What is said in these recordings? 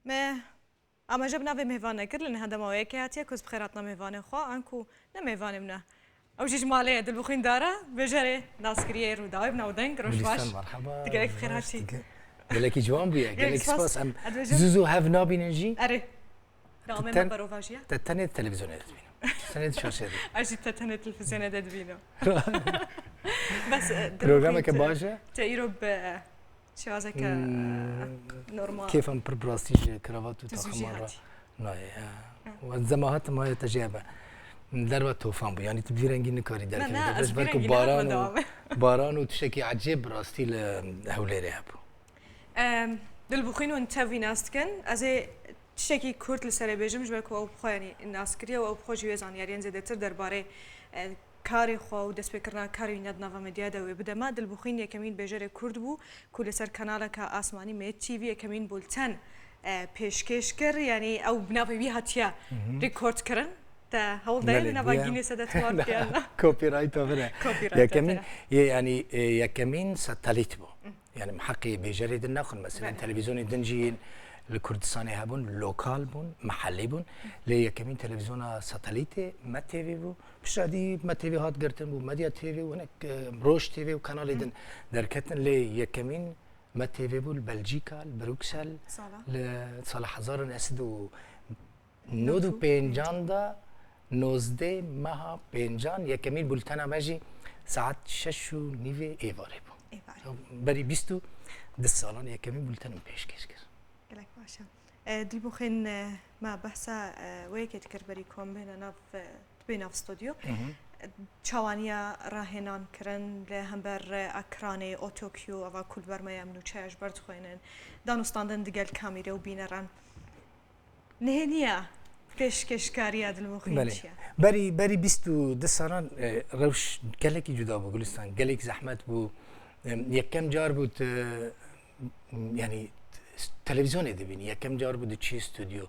ما اما جب نوی میوانه کرد لنه هندم آوی که هاتیه کس بخیراتنا میوانه خوا انکو نه میوانه منه او چیز ماله دل بخین داره بجره ناسکریه رو داوی بنا ودنگ روش باش مرحبا دیگه یک بخیر هاتی گلکی جوان بیه گلکی سپاس ام زوزو هف نابینجی اره نامه ما برو واجیه تتنی تلویزیون ببینم سند شاشه اجی تتنی تلفزیون ببینم بس برنامه که باشه تایرو به شازه که نورمال كيف ام بربراستيج كرافتو تزوجي تاخمر هاتي ناي والزماهات ما تجابه دربه توفان بو يعني تبدي رنگي نكاري لا درك از بس بركو بیرنگی باران وتشكي عجيب راستي لهوليري هبو دل بخين وانت في ناستكن از تشكي كورت لسر بيجم جبر كو بخو يعني ناسكريا و بخو جويزان يعني زيادتر درباره کاری خو و دست بکرنا کاری ند نوا مدیا دوی بده ما دل بخین یکمین بجره کرد بو کل سر کانال که آسمانی می تی وی یکمین بولتن پیشکش کر یعنی او بنابه وی هاتیا ریکورد کرن تا هول دایر نوا گینه سدت وارد کردن كوبي رايت وغيره يكمين يعني يكمين ساتليت بو يعني محقي بجريد النخل مثلا تلفزيون دنجين الكردستاني هبون لوكال بون محلي بون لي كمين تلفزيون ساتليتي ما تيفي بو بشادي ما تيفي هات قرتن بو مديا تيفي وهناك روش تيفي وقناه دن دركتن لي كمين ما تيفي بو بلجيكا بروكسل لصالح هزار اسد نودو بينجاندا نوزده مها بينجان يكمين بولتانا ماجي ساعات ششو نيفي ايفاري بو بري بيستو دس سالان يكمين بولتانا بيش كيشكر لك باشا دل بخين ما بحثا ويكت كربري كوم بين في استوديو چوانیا راهنان کرن له هم بر اکران اوتوکیو و کل بر ما یمنو چاش برد خوینن دانستاندن دیگل کامیره و بینران نهنیا پیشکشکاری دل بخین چیه بري بيستو دساران روش گلکی جدا بو گلستان گلک زحمت بو یکم جار بود يعني تلفزيون دبيني يا كم جار بده تشي استوديو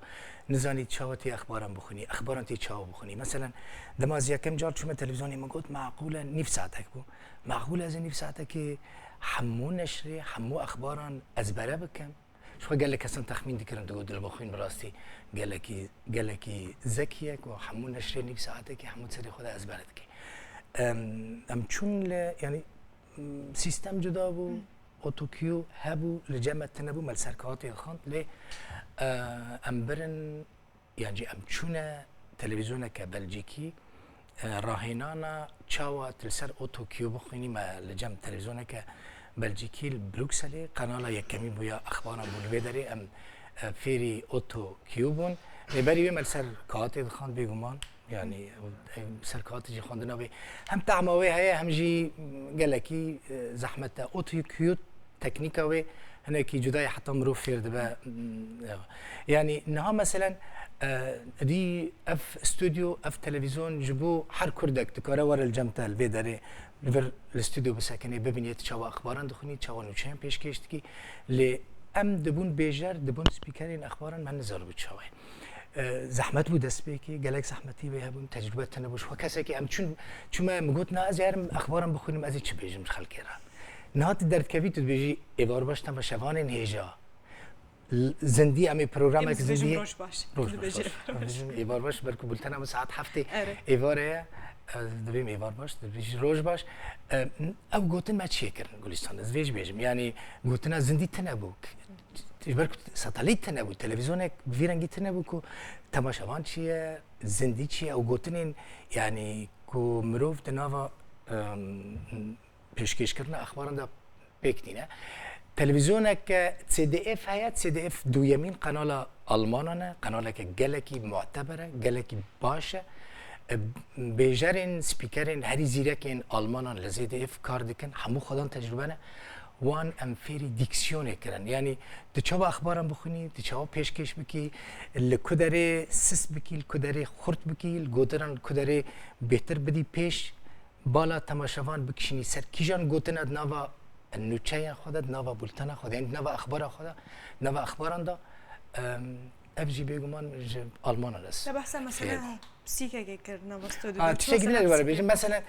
نزاني تشاوتي اخبارم بخوني اخبارم تي تشاو بخوني مثلا دماز يا كم جار شو تلفزيوني ما قلت معقوله نيف ساعتك بو معقوله از نيف ساعتك حمو نشري حمو اخبارا ازبره بكم شو قال لك اصلا تخمين ذكرن تقول البخين براستي قال لك ذكيك وحمو نشري نيف ساعتك حمو تسري خذها ازبرتك ام چون يعني سيستم جدا بو اوتوکیو هبو لجمع تنبو مال سرکاتی خاند لی امبرن يعني ام چونه تلفزيون كبلجيكي راهنانا تشاوا تلسر اوتوكيو بخيني ما لجم تلفزيون كبلجيكي بروكسل قناه يكمي بويا اخبارا بولفيدري ام فيري اوتوكيو بون لبري مال سر كاتي خاند بيغمان يعني سركاتي خاندنا بي هم تعموي هي هم جي قالكي زحمه اوتوكيو تكنيكا وي هناك جداي حتى مروف فير دبا يعني انها مثلا دي اف استوديو اف تلفزيون جبو حر كردك تكرا ورا الجمتا الفيدري ليفر الاستوديو بساكني ببنيه تشوا اخبارا دخني تشوا نوشين بيشكيشتكي ل ام دبون بيجر دبون سبيكرين اخبارا ما نزلوا بتشوا زحمت بود دست بکی گلک زحمتی به هم تجربه تنبوش و کسی که ام چون ما مگوت نه از یارم اخبارم بخونیم از چی بیجم خلک را نهات درد کویت بیجی ایوار باشتم و شوان نهجا زندی امی پروگرام که زندی روش باش ایوار باش برکو بولتن هم ساعت هفته ایواره دبیم ایوار باش بیجی روش باش او گوتن ما چی کردن گلستان از ویج بیجم یعنی گوتن از زندی تنبوک بركو ساتليت تنبو تلفزيونك فيرنجي تنبو كو تماشاوان چيه زندي چيه او گوتنين يعني كو مروف دناوا پیشکش کرنا اخبارن دا بكنينه تلفزيونك سي دي اف هيا سي دي اف دو يمين قناه المانانه قناه گلكي معتبره گلكي باشه بيجرين سبيكرين هري زيركين المانان لزي دي اف كار دكن همو خدان تجربه وان امفيري ديكسيون كرن يعني تشوا اخبارم بخوني تشوا پیشکش بکی الكدري سس بکی الكدري خرط بکی الگودران الكدري بهتر بدی پیش بالا تماشاوان بکشنی سر کیجان گوتن نوا نوچه خودت نوا بولتن خود یعنی نوا اخبار خود نوا اخباران دا افجي بيگمان آلمان است. بحث مثلا سیکه کردن واستودیو. شکلی نداره بیشتر مثلا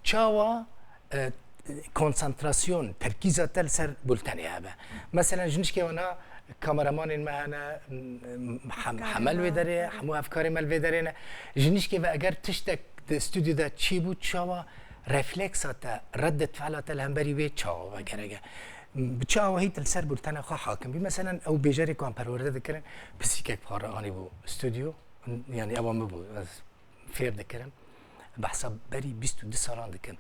چاوا konsantrasyon تركيزة تل سر بولتاني هذا مثلا جنش كي وانا کامرمان ما هنا حمل وداره همو افکار مل وداره جنیش که و اگر تشتک استودیو دا چی بود چاوا رفلکسات رد فعلات الهمبری و چاوا وگرگه بچاوا هیت السر بولتنا خو حاکم بی مثلا او بیجاری کام پرورده دکرن پسیک پارا آنی بو استودیو يعني أول ما بو فير ذكرن بحسب بري 22 سالان ذكرن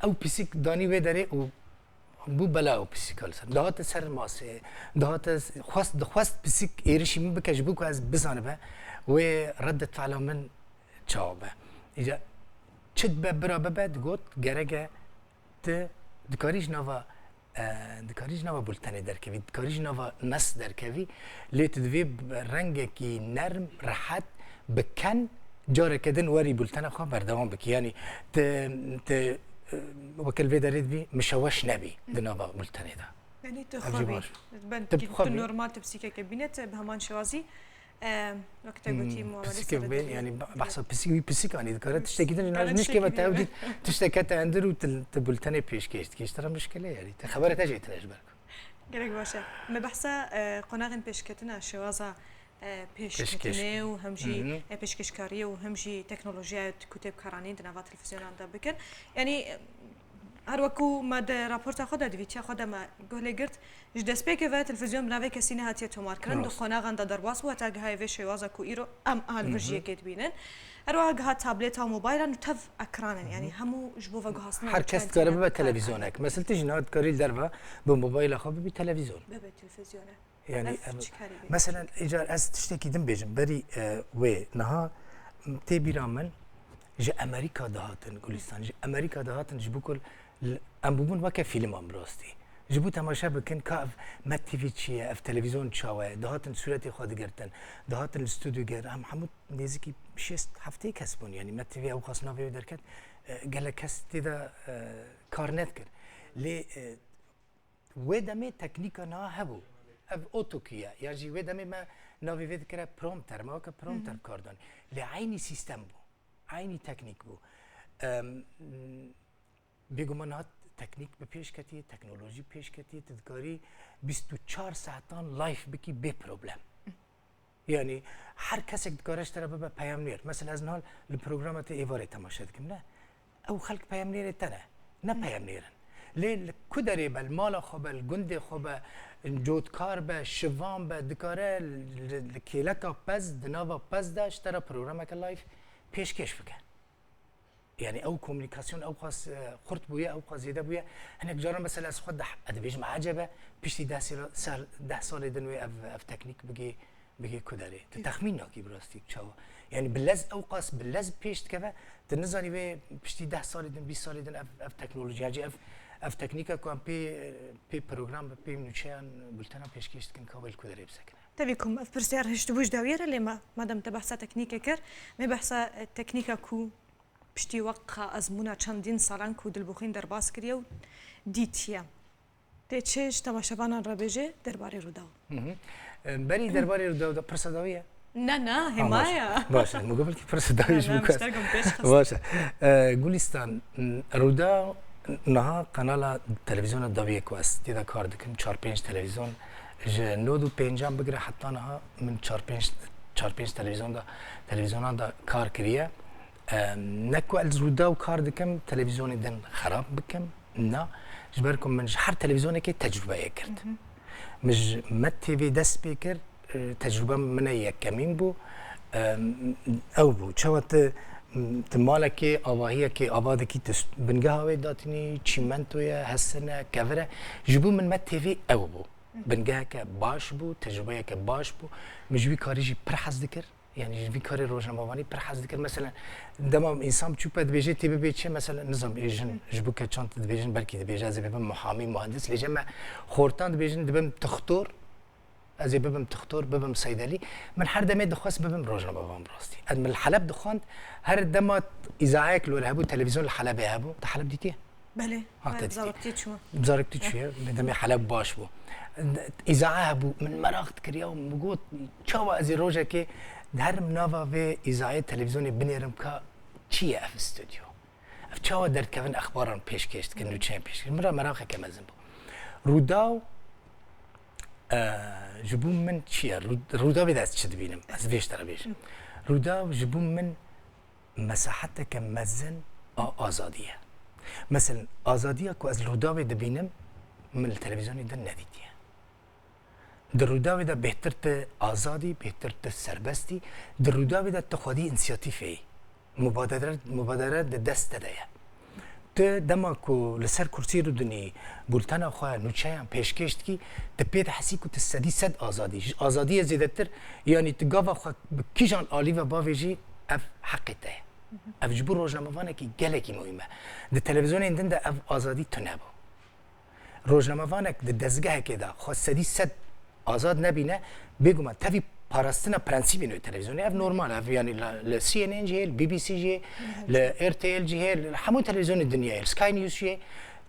أو بيسيك داني وداري و بو بلا أو بيسيكال سر دهات سر ماسه دهات خواست بيسيك إيرشي من بكش بوك از بزانه به وردة فعله من جوابه إذا چد برا بعد قلت جرجة دكاريج نوا دكاريج نوا بولتاني دركبي دكاريج نوا نص دركبي لي تدوي رنگ كي نرم راحت بكن جاره كدن وري بولتانا خو بردوام بك يعني ت وكل فيدريد بي مشوش نبي دنوا بولتاني ده يعني تخبي بنت النورمال تبسيكه كابينت بهمان شوازي وقت قلتي معامله يعني بحسب بسيك يعني ذكرت تشتكي لنا مش كيف تعودي تشتكت عندرو تبولتاني بيشكيش كيش ترى مشكله يعني خبرت اجي تلاش بالك قالك باشا ما بحسا قناغن بيشكتنا شوازا بيشكتني وهمجي بيشكشكاريه وهمجي تكنولوجيا كتب كرانين دنوا تلفزيون عندها بكن يعني هر وكو مد راپورتا خود دویتیا خود ما گله گرت ج دسپیک و تلویزیون بنوی کسی نه هاتیه تومار کردن دو قناغان دا درواس و تا گهای و شوازا کو ایرو ام آل ورژیه کت بینن هر گها تابلت و موبایل و تف اکرانن يعني همو جبو و گهاسنا هر کس کاره به تلویزیونک مثلا تجنات کاری دروا به موبایل خو به تلویزیون به تلویزیونه يعني مثلا اجار از تشتكي دم بيجم بري و نها تبيرا من جا امريكا دهاتن گلستان جا امريكا دهاتن جبو كل ام بومن وكا فيلم ام راستي جبو تماشا بكن كاف ما تي في تشي اف تلفزيون تشاوه دهاتن صورتي خود گرتن دهاتن الاستوديو گير هم حمود نزيكي شيست هفته كسبون يعني ما تي في او خاصنا في دركت قال كاس تدا كارنت كر لي ودمه تكنيكا نا هبو اف اوتوكيا يجي ودمه ما ناوي فيد كره برومتر ما كه برومتر كاردان لعيني سيستم بو عيني تكنيك بو بيگمانات تكنيك بپیش کتی تکنولوژی پیش کتی تذکاری 24 ساعتان لایف بکی بی پروبلم يعني هر کسی دکارش ترا به پیام نیر مثلا از نهال البرنامه ایواره تماشا کم نه او خلق پیام نیر تنه نه پیام نیرن لیل کدری بل مال خوب الگند خوب جودکار به شوام به دکاره کیلکا پز دنوا پز داشت ترا برنامه که لایف پیشکش بکن يعني او كوميونيكاسيون او خاص خرط بويا او خاص زياده بويا هناك جرى مثلا از خد ادبيج مع عجبه بيشتي 10 سال دنوي اف تكنيك بقي كداري تخمين كي براستيك تشاو يعني باللز او قاس باللز بيشت كذا تنزاني بيشتي 10 سال دن 20 سال دن اف تكنولوجيا جي اف تكنيكا كو بي بروجرام بي نوشان بلتنا بيشكيشت كن كابل كداري بسكن تبيكم اف برسيار هشتبوش داويره اللي ما دام تبحث تكنيكا كر ما بحث تكنيكا كو پشتی وقت ازمونا چندین سالان کو دلبخین در باز کریو دیتیا ته چش تماشاوانان را بجه درباره روداو بری درباره روداو دا پرسداویه نه حمایه باشه مقابل کی پرسداویش بکاس باشه گلستان روداو نه کانال تلویزیون داویه کو است دیدا کار دکن 4 5 تلویزیون ج نودو پنجام بگیره حتی نه من 4 5 تلویزیون دا کار کریه نكو الزودا وكار دكم تلفزيون دن خراب بكم نا جبركم من هر تلفزيون كي تجربه يكرت مش ما تي في داس بيكر تجربه من يكمين بو او بو شوت تمالكي اواهيه كي ابادكي بنقهوي داتني تشيمنتويا هسنه كفره جبو من ما تي في او بو بنقها باش بو تجربه باش بو مجوي كاريجي برحز ذكر يعني في كاري روزنامه‌وانی پر حد ذکر مثلا دما انسان چوب دبیجه تی بی چه مثلا نظام ایجن جبو که چانت دبیجن بلکه دبیجه از ببم محامی مهندس لجمع خورتان دبیجن دبم تختور از ببم تختور ببم صیدلی من هر دمه دخواست ببم روزنامه‌وان براستی من الحلب دخوند هر دما اذاعه کلو هبو تلویزیون الحلب هبو حلب دیتی بله بزاركتي شو بدم حلب باش بو اذاعه هبو من مراقت كريا ومقوت چاوا از روجا که در مناوا و اذاعه تلویزیون بنیرم که چیه اف استودیو اف چاوا در کفن اخباران پیش کشت که نوچه پیش کشت مرا مراقه که مزن بو روداو جبون من چیه رودا بده از چه ببینم از بیشتر بیشم رودا جبون من مساحت که مزن آزادیه مثلا آزادیه که از رودا بده ببینم من التلفزیونی ده ندیدیه در رودا بده بهتر ته آزادی بهتر ته سربستی در رودا بده ته خودی انسیاتیفی مبادره ده دست ده ته دما کو لسر کرسی رو دنی بولتنا خواه نوچه هم پیشکشت کی ته پید حسی کو ته سدی صد آزادی زیده تر یعنی ته گاوا خواه کیجان آلی و باویجی اف حقی ته اف جبور روزنامه‌وانه کی گله کی مهمه ده تلویزیون ایندن ده اف آزادی تو نبو روزنامه‌وانه ده دزگاه که ده خواه سدی صد آزاد نبینه بگو من تفی پاراستنا پرنسیبی نوی تلویزیونی اف نورمال اف یعنی ل سی ان ان جه ل بی بی سی جه ل ار تی ال جه ل همون تلویزیون دنیا ل سکای نیوز جه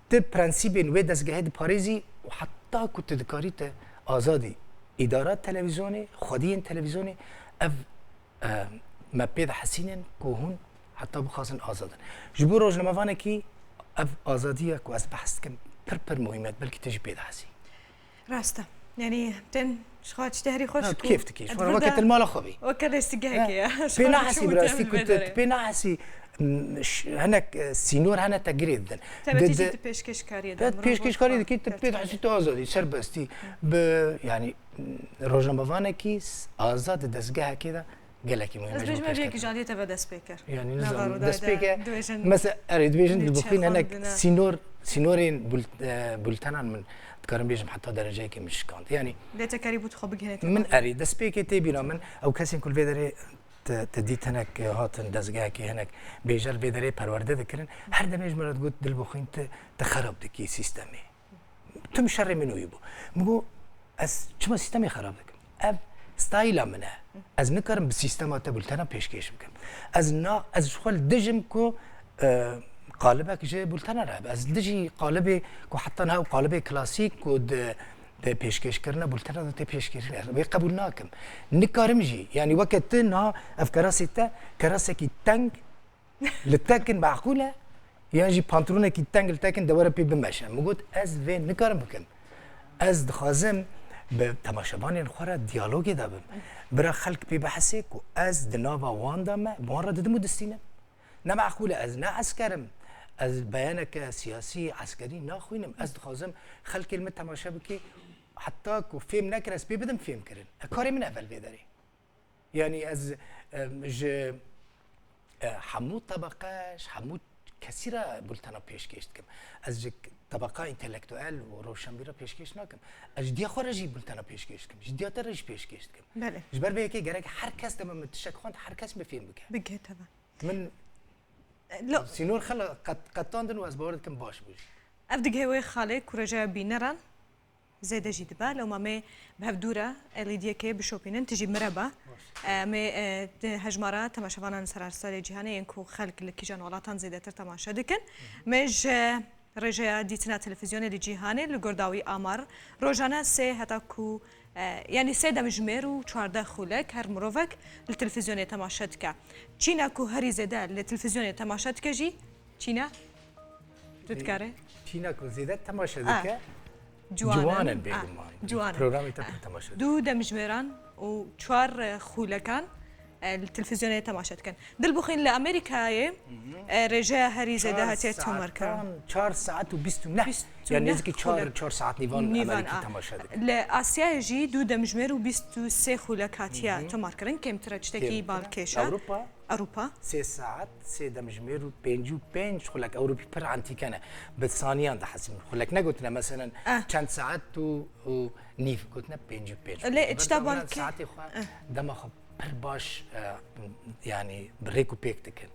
ته پرنسیبی نوی دزگاه پاریزی و حتی کت دکاری ته آزادی ادارات تلویزیونی خودی این تلویزیونی اف ما بيد حسينن كوهن حتى بخاصن آزادن جبور روزنامه‌وانه کی اف آزادیه کو از بحث کم پر مهمت بلکه تجي بيد حسي راسته يعني تن شخات تهري خوش كيف تكيش وقت المال خوبي وقت استجاهك يا بينا حسي براستي كنت بينا حسي هناك سينور هنا تجريد تبتيجي تبيشكش كاري تبيشكش كاري كي تبيد حسي آزادي سربستي يعني روزنامه‌وانه کی آزاد دستگاه كده گلکی مهمه از بیشتر میگه که جانی تبع دست پیکر یعنی نظام دست پیکر مثلا اريد بیشتر دبخین هناك سینورین بولتنان من تكرم بيجم حتى درجه که مش كانت يعني لا تكاري بوت خو بگهنه من اريد دست پیکر تبینا من او کسی کل بدره تدیت هناك هاتن دزگاه کی هناك بیجر بدره پرورده دکرن هر دمیج مرد گفت دل بخین تخرب دکی سیستمی تو مشر منو یبو مگو از چما سیستمی خراب دکم ستایل منه از نکارم به سیستمات بولتنا پیشکش بکنم از شغل دجم کو قالبه که بولتنا راه از دجی قالبه کو حتی نه قالبه کلاسیک کو د پیشکش کردن بولتنا د پیشکش به قبول ناکم نکارم جی یعنی وقت نه افکاراسیتا کراسکی تنگ لتکن معقوله یعنی پانترونه کی تنگ لتکن دوره پی بمشه مگود از و نکارم بکنم از دخازم به تماشاگران خورا دیالوگی دارم برای خلق پی بحثی که از دنوا واندام مورد دمو دستینه نه معقوله از نه عسکرم از بیان که سیاسی عسکری نخوینم از دخوازم خلق کلمه تماشا بکی حتی که فیلم نکر از پی بدم فیلم کردن کاری من اول بیداری یعنی از حمود طبقاش حمود کسی را بولتنا پیشکش کم از طبقه انتلکتوال و روشنبیرا پیشکش نکم از دیا خارجی بولتنا پیشکش کم از دیا ترش پیشکش کم بله جبر به که گرگ هر کس دم متشک خوند هر کس به فیلم بکه بگه طبعا من لا سینور خلا قطاندن و از باورد کم باش بوش افدقه وی خاله کورجا بینران زیده جید با لو ما بهفدورة لیدیا که بشوپینن تجی مربع ما هجمارا تماشاوانان سراسر جهانی انکو خلق لکیجان ولاتان زیده تر تماشا دکن مج رجع دیتنا تلفزیون جهانی لگرداوی آمار روزانه سه حتی کو يعني سيدا مجمير و14 خولك هر مروفك للتلفزيون تماشتك چينا كو هري زيدا للتلفزيون تماشتك جي چينا تذكره چينا كو زيدا تماشتك جوانا بيگم جوانا برنامج تماشا دو دمجميران و 4 خولكان التلفزيون تماشتكن دل بخين لامريكا رجا هري زيدا هاتي تمركا 4 ساعات و 29 يعني نزكي 4 ساعات نيفان امريكي تماشادك لاسيا جي دو دمجمير و 23 خولكاتيا تمركرن كم ترجتكي بالكيشا اوروبا 3 ساعات 3 دمجمير و 5 خولك اوروبي بر انتيكنا بثانيان ده حسب خولك نقولنا مثلا كان ساعات و نيف قلنا 5 لا اجتبان ساعتي دم خب باش يعني بريكو بيك تكن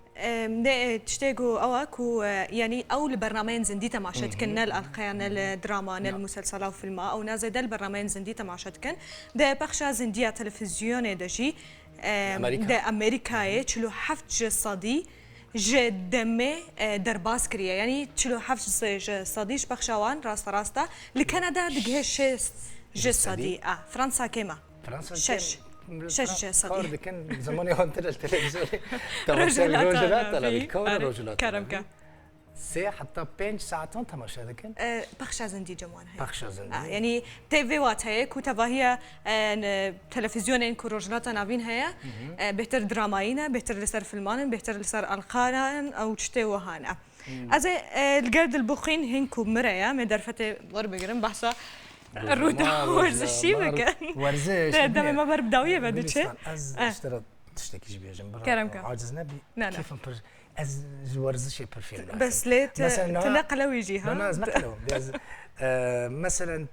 ده تشتاقوا أواكو يعني أو البرنامج زنديتا مع شتكن نال القيان الدراما نال المسلسلات وفيلم أو نازل البرنامج زنديتا مع شتكن ده بخشة زندية تلفزيون دشي ده أمريكا تشلو حفت صدي جدمه در باز كريه يعني تشلو حفت صديش بخشوان راستا لكندا دقهش جسدي فرنسا كيما فرنسا شش صديق كان زمان هون ترى التلفزيون تماشا الرجلات على الكون الرجلات كرمك سه حتی 5 ساعتان تماشا دکن بخش از اندی جوان هست بخش از اندی یعنی تیوی وات هست که تواهی تلفزیون این کروجنات نوین هست بهتر درامایینه بهتر لسر فیلمان بهتر لسر القارن او چته وهانه از الجرد البخين هنكو مريا من درفته ضرب جرم بحثا الرودا ورزشي بكن ورزش دم ما بربداوية بدو شيء از اشترى تشتكيش بيجم برا كرم كم عاجز نبي لا كيف از ورزشي برفيل بس ليه تنقلوا يجيها لا نقلوا مثلا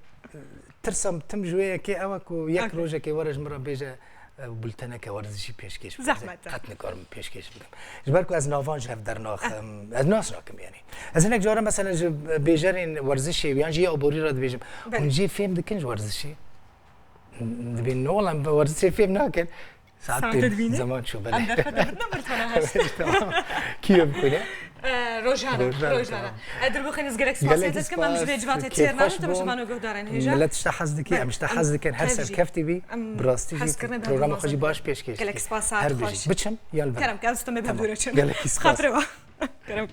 ترسم تم جويه كي اوكو يك روجا كي ورج مرة بيجا بولتنا كورزشي پیشکش زحمت قط نکارم پیشکش بودم جبر کو از ناوانج هف در ناخ از ناس راکم یعنی از اینک جارم مثلا بیجرین ورزشی یعنی جی ابوری را بیجم اون جی فیلم دکنج ورزشی دبین نولم ورزشی فیلم ناکن ساعت زمان شو بله اندر فتره نمرتونه هست کیو بکنه روجانا ادر بخين از جالكسي باسيتس كم مش بيجبات تير نانو تمش مانو قدرن هيجا ملت تحز دكي مش تحز دكن هر سر كفتي بي براستي برنامج خوشي باش پیشکش جالكسي باسات خوش بچم يلا كرم كاستم بهدورچم جالكسي خاطر كرم